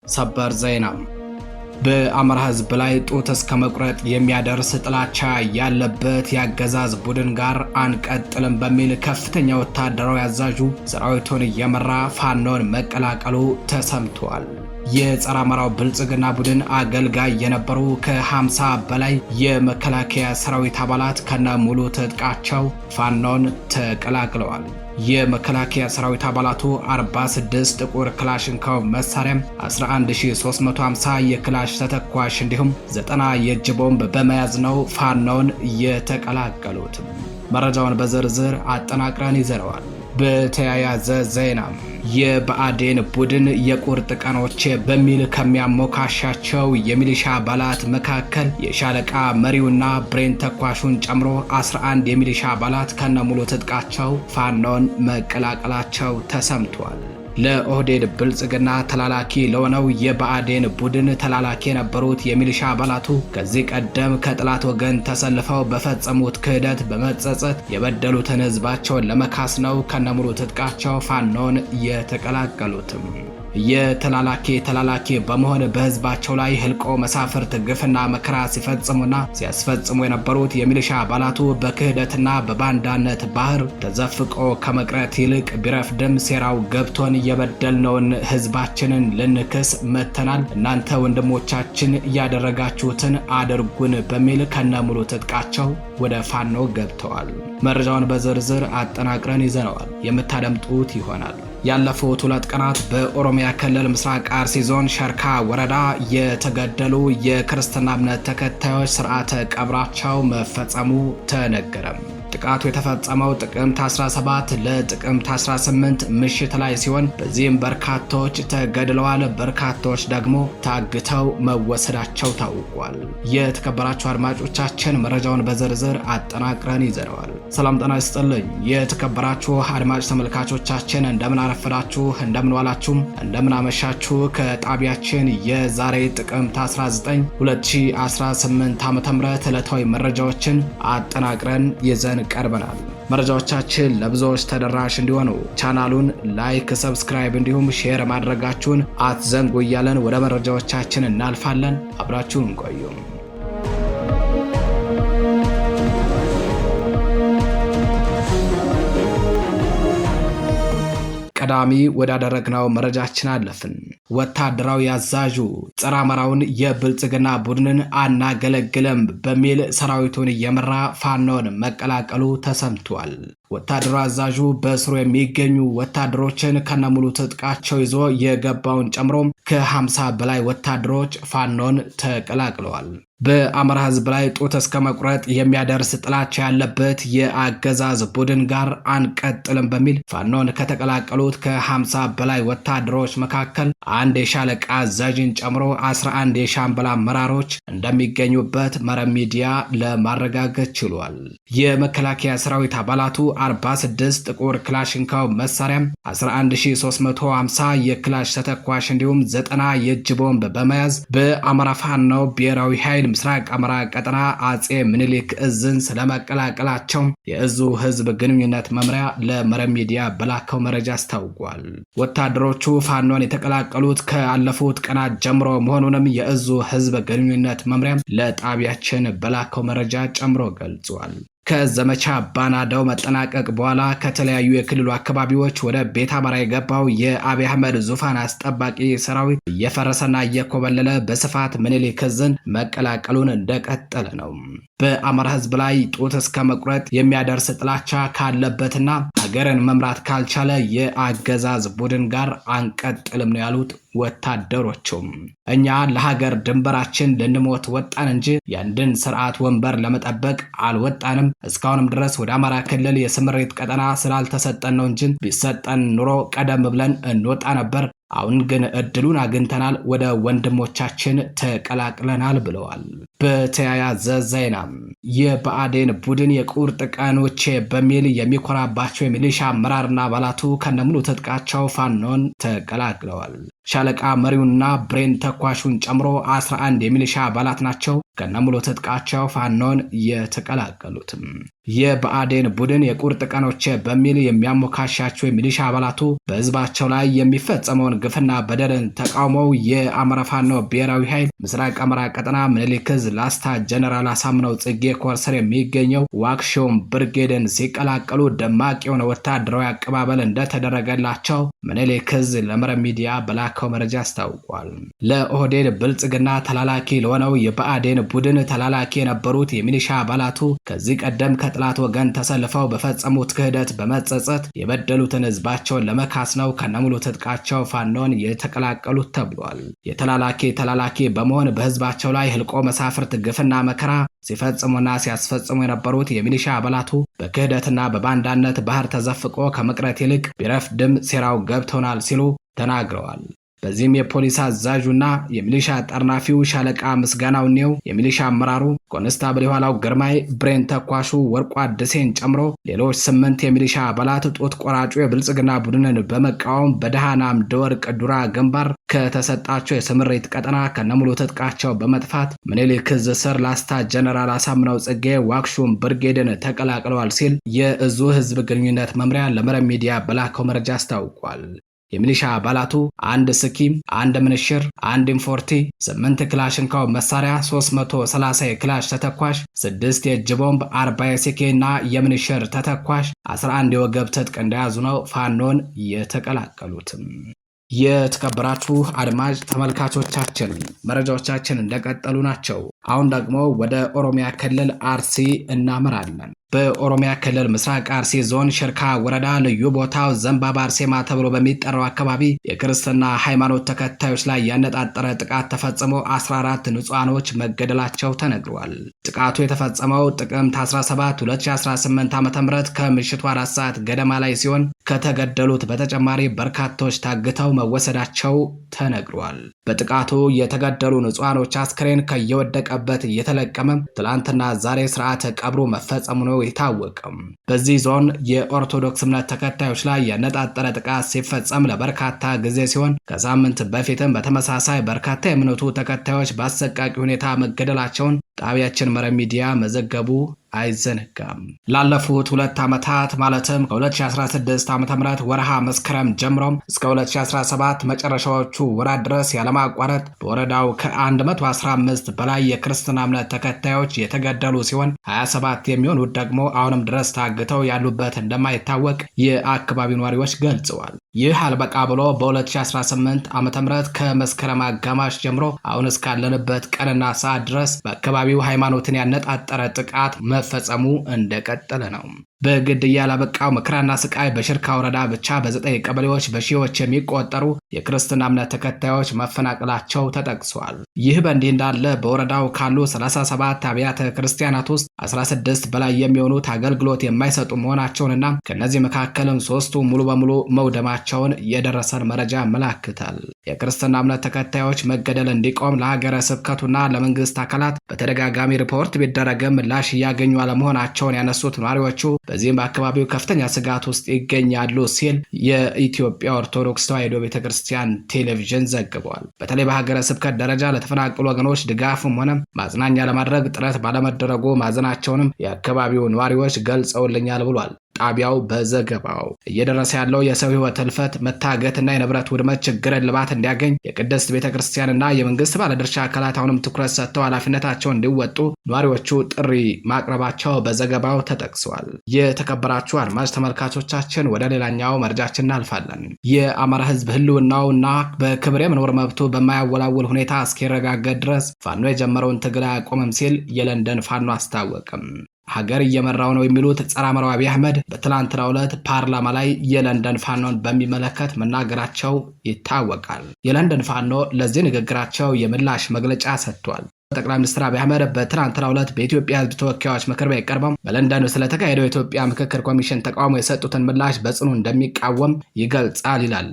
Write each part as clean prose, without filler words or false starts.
ሰበር ዜና በአማራ ሕዝብ ላይ ጡት እስከ መቁረጥ የሚያደርስ ጥላቻ ያለበት የአገዛዝ ቡድን ጋር አንቀጥልም በሚል ከፍተኛ ወታደራዊ አዛዡ ሰራዊቱን እየመራ ፋኖን መቀላቀሉ ተሰምቷል። የጸረ አማራው ብልጽግና ቡድን አገልጋይ የነበሩ ከ50 በላይ የመከላከያ ሰራዊት አባላት ከነ ሙሉ ትጥቃቸው ፋኖን ተቀላቅለዋል። የመከላከያ ሰራዊት አባላቱ 46 ጥቁር ክላሽንኮቭ መሳሪያም 11350 የክላሽ ተተኳሽ እንዲሁም 90 የእጅ ቦምብ በመያዝ ነው ፋኖን የተቀላቀሉት። መረጃውን በዝርዝር አጠናቅረን ይዘነዋል። በተያያዘ ዜና የብአዴን ቡድን የቁርጥ ቀኖቼ በሚል ከሚያሞካሻቸው የሚሊሻ አባላት መካከል የሻለቃ መሪውና ብሬን ተኳሹን ጨምሮ 11 የሚሊሻ አባላት ከነሙሉ ትጥቃቸው ፋኖን መቀላቀላቸው ተሰምቷል። ለኦህዴድ ብልጽግና ተላላኪ ለሆነው የብአዴን ቡድን ተላላኪ የነበሩት የሚሊሻ አባላቱ ከዚህ ቀደም ከጥላት ወገን ተሰልፈው በፈጸሙት ክህደት በመጸጸት የበደሉትን ህዝባቸውን ለመካስ ነው ከነሙሉ ትጥቃቸው ፋኖን የተቀላቀሉትም። ተላላኪ በመሆን በህዝባቸው ላይ ህልቆ መሳፍርት ግፍና መከራ ሲፈጽሙና ሲያስፈጽሙ የነበሩት የሚሊሻ አባላቱ በክህደትና በባንዳነት ባህር ተዘፍቆ ከመቅረት ይልቅ ቢረፍድም ሴራው ገብቶን የበደልነውን ህዝባችንን ልንክስ መተናል፣ እናንተ ወንድሞቻችን ያደረጋችሁትን አድርጉን በሚል ከነሙሉ ትጥቃቸው ወደ ፋኖ ገብተዋል። መረጃውን በዝርዝር አጠናቅረን ይዘነዋል፣ የምታደምጡት ይሆናል። ያለፉት 2 ቀናት በኦሮሚያ ክልል ምስራቅ አርሲ ዞን ሸርካ ወረዳ የተገደሉ የክርስትና እምነት ተከታዮች ስርዓተ ቀብራቸው መፈጸሙ ተነገረም። ጥቃቱ የተፈጸመው ጥቅምት 17 ለጥቅምት 18 ምሽት ላይ ሲሆን በዚህም በርካቶች ተገድለዋል፣ በርካቶች ደግሞ ታግተው መወሰዳቸው ታውቋል። የተከበራችሁ አድማጮቻችን መረጃውን በዝርዝር አጠናቅረን ይዘነዋል። ሰላም ጤና ይስጥልኝ። የተከበራችሁ አድማጭ ተመልካቾቻችን እንደምን አረፈዳችሁ፣ እንደምን ዋላችሁ፣ እንደምን አመሻችሁ። ከጣቢያችን የዛሬ ጥቅምት 19 2018 ዓ.ም ዕለታዊ መረጃዎችን አጠናቅረን ይዘን ቀርበናል። መረጃዎቻችን ለብዙዎች ተደራሽ እንዲሆኑ ቻናሉን ላይክ፣ ሰብስክራይብ እንዲሁም ሼር ማድረጋችሁን አትዘንጉ እያለን ወደ መረጃዎቻችን እናልፋለን። አብራችሁን ቆዩ። ቀዳሚ ወዳደረግነው መረጃችን አለፍን። ወታደራዊ አዛዡ ጸረ አማራውን የብልጽግና ቡድንን አናገለግለም በሚል ሰራዊቱን እየመራ ፋኖን መቀላቀሉ ተሰምቷል። ወታደራዊ አዛዡ በስሩ የሚገኙ ወታደሮችን ከነሙሉ ትጥቃቸው ይዞ የገባውን ጨምሮ ከ50 በላይ ወታደሮች ፋኖን ተቀላቅለዋል። በአማራ ሕዝብ ላይ ጡት እስከ መቁረጥ የሚያደርስ ጥላቻ ያለበት የአገዛዝ ቡድን ጋር አንቀጥልም በሚል ፋኖን ከተቀላቀሉት ከ50 በላይ ወታደሮች መካከል አንድ የሻለቃ አዛዥን ጨምሮ 11 የሻምበል አመራሮች እንደሚገኙበት መረብ ሚዲያ ለማረጋገጥ ችሏል። የመከላከያ ሰራዊት አባላቱ 46 ጥቁር ክላሽንኮቭ መሳሪያ፣ 11350 የክላሽ ተተኳሽ እንዲሁም 90 የእጅ ቦምብ በመያዝ በአማራ ፋኖ ብሔራዊ ኃይል ምስራቅ አማራ ቀጠና አጼ ምኒልክ እዝን ስለመቀላቀላቸው የእዙ ህዝብ ግንኙነት መምሪያ ለመረብ ሚዲያ በላከው መረጃ አስታውቋል። ወታደሮቹ ፋኖን የተቀላቀሉት ከአለፉት ቀናት ጀምሮ መሆኑንም የእዙ ህዝብ ግንኙነት መምሪያ ለጣቢያችን በላከው መረጃ ጨምሮ ገልጿል። ከዘመቻ ባናዳው መጠናቀቅ በኋላ ከተለያዩ የክልሉ አካባቢዎች ወደ ቤት አማራ የገባው የአብይ አህመድ ዙፋን አስጠባቂ ሰራዊት እየፈረሰና እየኮበለለ በስፋት ምኒልክ እዝን መቀላቀሉን እንደቀጠለ ነው። በአማራ ህዝብ ላይ ጡት እስከ መቁረጥ የሚያደርስ ጥላቻ ካለበትና ሀገርን መምራት ካልቻለ የአገዛዝ ቡድን ጋር አንቀጥልም ነው ያሉት ወታደሮቹም። እኛ ለሀገር ድንበራችን ልንሞት ወጣን እንጂ የአንድን ስርዓት ወንበር ለመጠበቅ አልወጣንም። እስካሁንም ድረስ ወደ አማራ ክልል የስምሪት ቀጠና ስላልተሰጠን ነው እንጂ ቢሰጠን ኑሮ ቀደም ብለን እንወጣ ነበር። አሁን ግን እድሉን አግኝተናል፣ ወደ ወንድሞቻችን ተቀላቅለናል ብለዋል። በተያያዘ ዜና የብአዴን ቡድን የቁርጥ ቀኖቼ በሚል የሚኮራባቸው የሚሊሻ አመራርና አባላቱ ከነሙሉ ትጥቃቸው ፋኖን ተቀላቅለዋል። ሻለቃ መሪውና ብሬን ተኳሹን ጨምሮ 11 የሚሊሻ አባላት ናቸው ከነሙሉ ትጥቃቸው ፋኖን የተቀላቀሉት። የብአዴን ቡድን የቁርጥ ቀኖች በሚል የሚያሞካሻቸው የሚሊሻ አባላቱ በህዝባቸው ላይ የሚፈጸመውን ግፍና በደልን ተቃውመው የአማራ ፋኖ ብሔራዊ ኃይል ምስራቅ አማራ ቀጠና ምኒልክ ዕዝ ላስታ ጀነራል አሳምነው ጽጌ ኮር ስር የሚገኘው ዋክሾም ብርጌድን ሲቀላቀሉ ደማቅ የሆነ ወታደራዊ አቀባበል እንደተደረገላቸው ምኒልክ ዕዝ ለመረብ ሚዲያ በላከው መረጃ አስታውቋል። ለኦህዴድ ብልጽግና ተላላኪ ለሆነው የብአዴን ቡድን ተላላኪ የነበሩት የሚሊሻ አባላቱ ከዚህ ቀደም ከጥላት ወገን ተሰልፈው በፈጸሙት ክህደት በመጸጸት የበደሉትን ህዝባቸውን ለመካስ ነው ከነሙሉ ትጥቃቸው ፋኖን የተቀላቀሉት ተብሏል። የተላላኪ በመሆን በህዝባቸው ላይ ህልቆ መሳፍርት ግፍና መከራ ሲፈጽሙና ሲያስፈጽሙ የነበሩት የሚሊሻ አባላቱ በክህደትና በባንዳነት ባህር ተዘፍቆ ከመቅረት ይልቅ ቢረፍድም ሴራው ገብቶናል ሲሉ ተናግረዋል። በዚህም የፖሊስ አዛዡና የሚሊሻ ጠርናፊው ሻለቃ ምስጋናው ኔው፣ የሚሊሻ አመራሩ ኮንስታብል የኋላው ግርማይ፣ ብሬን ተኳሹ ወርቋ አድሴን ጨምሮ ሌሎች 8 የሚሊሻ አባላት ጡት ቆራጩ የብልጽግና ቡድንን በመቃወም በደሃና አምደወርቅ ዱራ ግንባር ከተሰጣቸው የስምሪት ቀጠና ከነሙሉ ትጥቃቸው በመጥፋት ምኒልክ ዕዝ ስር ላስታ ጀነራል አሳምነው ጽጌ ዋክሹም ብርጌድን ተቀላቅለዋል ሲል የእዙ ህዝብ ግንኙነት መምሪያ ለመረብ ሚዲያ በላከው መረጃ አስታውቋል። የሚሊሻ አባላቱ 1 ስኪም፣ 1 ምንሽር፣ 1 ኢንፎርቲ፣ 8 ክላሽንኮቭ መሳሪያ፣ 330 የክላሽ ተተኳሽ፣ 6 የእጅ ቦምብ፣ 40 የሲኬ እና የምንሽር ተተኳሽ፣ 11 የወገብ ትጥቅ እንደያዙ ነው ፋኖን የተቀላቀሉትም። የተከበራችሁ አድማጭ ተመልካቾቻችን መረጃዎቻችን እንደቀጠሉ ናቸው። አሁን ደግሞ ወደ ኦሮሚያ ክልል አርሲ እናመራለን። በኦሮሚያ ክልል ምስራቅ አርሲ ዞን ሽርካ ወረዳ ልዩ ቦታው ዘንባባ አርሴማ ተብሎ በሚጠራው አካባቢ የክርስትና ሃይማኖት ተከታዮች ላይ ያነጣጠረ ጥቃት ተፈጽሞ 14 ንጹሃኖች መገደላቸው ተነግሯል። ጥቃቱ የተፈጸመው ጥቅምት 17 2018 ዓ.ም ከምሽቱ 4 ሰዓት ገደማ ላይ ሲሆን ከተገደሉት በተጨማሪ በርካቶች ታግተው መወሰዳቸው ተነግሯል። በጥቃቱ የተገደሉ ንጹሃኖች አስክሬን ከየወደቀበት እየተለቀመ ትላንትና ዛሬ ስርዓተ ቀብሩ መፈጸሙ ነው የታወቀም። በዚህ ዞን የኦርቶዶክስ እምነት ተከታዮች ላይ ያነጣጠረ ጥቃት ሲፈጸም ለበርካታ ጊዜ ሲሆን ከሳምንት በፊትም በተመሳሳይ በርካታ የእምነቱ ተከታዮች በአሰቃቂ ሁኔታ መገደላቸውን ጣቢያችን መረብ ሚዲያ መዘገቡ አይዘነጋም። ላለፉት 2 ዓመታት ማለትም ከ2016 ዓ.ም ወርሃ መስከረም ጀምሮም እስከ 2017 መጨረሻዎቹ ወራት ድረስ ያለማቋረጥ በወረዳው ከ115 በላይ የክርስትና እምነት ተከታዮች የተገደሉ ሲሆን 27 የሚሆኑት ደግሞ አሁንም ድረስ ታግተው ያሉበት እንደማይታወቅ የአካባቢው ነዋሪዎች ገልጸዋል። ይህ አልበቃ ብሎ በ2018 ዓ.ም ከመስከረም አጋማሽ ጀምሮ አሁን እስካለንበት ቀንና ሰዓት ድረስ በአካባቢው ሃይማኖትን ያነጣጠረ ጥቃት መፈጸሙ እንደቀጠለ ነው። በግድያ ያላበቃው መከራና ስቃይ በሽርካ ወረዳ ብቻ በ9 ቀበሌዎች በሺዎች የሚቆጠሩ የክርስትና እምነት ተከታዮች መፈናቀላቸው ተጠቅሷል። ይህ በእንዲህ እንዳለ በወረዳው ካሉ 37 አብያተ ክርስቲያናት ውስጥ 16 በላይ የሚሆኑት አገልግሎት የማይሰጡ መሆናቸውንና ከነዚህ መካከልም 3ቱ ሙሉ በሙሉ መውደማቸውን የደረሰን መረጃ ያመለክታል። የክርስትና እምነት ተከታዮች መገደል እንዲቆም ለሀገረ ስብከቱና ለመንግስት አካላት በተደጋጋሚ ሪፖርት ቢደረግም ምላሽ እያገኙ አለመሆናቸውን ያነሱት ነዋሪዎቹ በዚህም በአካባቢው ከፍተኛ ስጋት ውስጥ ይገኛሉ ሲል የኢትዮጵያ ኦርቶዶክስ ተዋሕዶ ቤተክርስቲያን ቴሌቪዥን ዘግቧል። በተለይ በሀገረ ስብከት ደረጃ ለተፈናቀሉ ወገኖች ድጋፍም ሆነ ማጽናኛ ለማድረግ ጥረት ባለመደረጉ ማዘናቸውንም የአካባቢው ነዋሪዎች ገልጸውልኛል ብሏል። ጣቢያው በዘገባው እየደረሰ ያለው የሰው ሕይወት ህልፈት፣ መታገትና የንብረት ውድመት ችግር እልባት እንዲያገኝ የቅድስት ቤተክርስቲያንና የመንግስት ባለድርሻ አካላት አሁንም ትኩረት ሰጥተው ኃላፊነታቸውን እንዲወጡ ነዋሪዎቹ ጥሪ ማቅረባቸው በዘገባው ተጠቅሷል። የተከበራችሁ አድማጭ ተመልካቾቻችን ወደ ሌላኛው መረጃችን እናልፋለን። የአማራ ህዝብ ህልውናውና በክብር የመኖር መብቱ በማያወላውል ሁኔታ እስኪረጋገጥ ድረስ ፋኖ የጀመረውን ትግል አያቆምም ሲል የለንደን ፋኖ አስታወቀም። ሀገር እየመራው ነው የሚሉት ጸረ አማራው አብይ አህመድ በትላንትናው ዕለት ፓርላማ ላይ የለንደን ፋኖን በሚመለከት መናገራቸው ይታወቃል። የለንደን ፋኖ ለዚህ ንግግራቸው የምላሽ መግለጫ ሰጥቷል። ጠቅላይ ሚኒስትር አብይ አህመድ በትናንትናው ዕለት በኢትዮጵያ ህዝብ ተወካዮች ምክር ቤት ቀርበው በለንደን ስለተካሄደው የኢትዮጵያ ምክክር ኮሚሽን ተቃውሞ የሰጡትን ምላሽ በጽኑ እንደሚቃወም ይገልጻል ይላል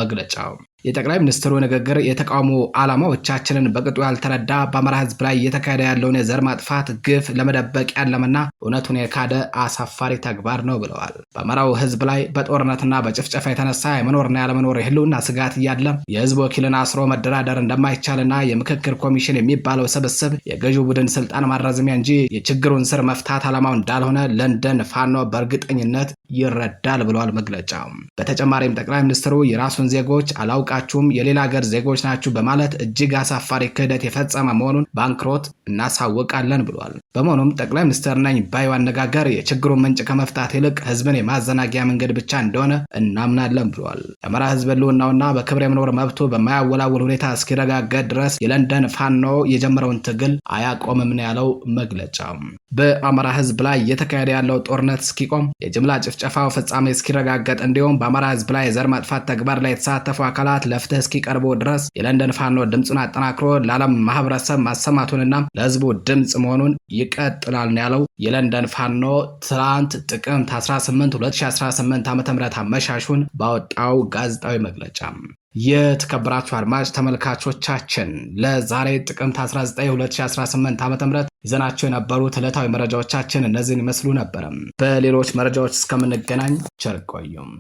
መግለጫው። የጠቅላይ ሚኒስትሩ ንግግር የተቃውሞ ዓላማዎቻችንን በቅጡ ያልተረዳ በአማራ ህዝብ ላይ እየተካሄደ ያለውን የዘር ማጥፋት ግፍ ለመደበቅ ያለመና እውነቱን የካደ አሳፋሪ ተግባር ነው ብለዋል። በአማራው ህዝብ ላይ በጦርነትና በጭፍጨፋ የተነሳ የመኖርና ያለመኖር የህልውና ስጋት እያለ የህዝብ ወኪልን አስሮ መደራደር እንደማይቻልና የምክክር ኮሚሽን የሚባለው ስብስብ የገዢው ቡድን ስልጣን ማራዘሚያ እንጂ የችግሩን ስር መፍታት ዓላማው እንዳልሆነ ለንደን ፋኖ በእርግጠኝነት ይረዳል ብለዋል መግለጫው። በተጨማሪም ጠቅላይ ሚኒስትሩ የራሱን ዜጎች አላውቃችሁም የሌላ ሀገር ዜጎች ናችሁ በማለት እጅግ አሳፋሪ ክህደት የፈጸመ መሆኑን ባንክሮት እናሳውቃለን ብሏል። በመሆኑም ጠቅላይ ሚኒስትር ነኝ ባዩ አነጋገር የችግሩን ምንጭ ከመፍታት ይልቅ ህዝብን የማዘናጊያ መንገድ ብቻ እንደሆነ እናምናለን ብሏል። የአማራ ህዝብ ህልውናውና በክብር የመኖር መብቱ በማያወላውል ሁኔታ እስኪረጋገጥ ድረስ የለንደን ፋኖ የጀመረውን ትግል አያቆምም ነው ያለው መግለጫው። በአማራ ህዝብ ላይ እየተካሄደ ያለው ጦርነት እስኪቆም የጅምላ ጭፍጨፋው ፍጻሜ እስኪረጋገጥ እንዲሁም በአማራ ህዝብ ላይ የዘር ማጥፋት ተግባር ላይ የተሳተፉ አካላት ለፍትህ እስኪቀርቡ ድረስ የለንደን ፋኖ ድምፁን አጠናክሮ ለዓለም ማህበረሰብ ማሰማቱንና ለህዝቡ ድምፅ መሆኑን ይቀጥላል ነው ያለው። የለንደን ፋኖ ትናንት ጥቅምት 18 2018 ዓ.ም አመሻሹን ባወጣው ጋዜጣዊ መግለጫ። የተከበራችሁ አድማጭ ተመልካቾቻችን ለዛሬ ጥቅምት 19 2018 ዓ.ም ይዘናቸው የነበሩት ዕለታዊ መረጃዎቻችን እነዚህን ይመስሉ ነበር። በሌሎች መረጃዎች እስከምንገናኝ ቸር ቆዩም።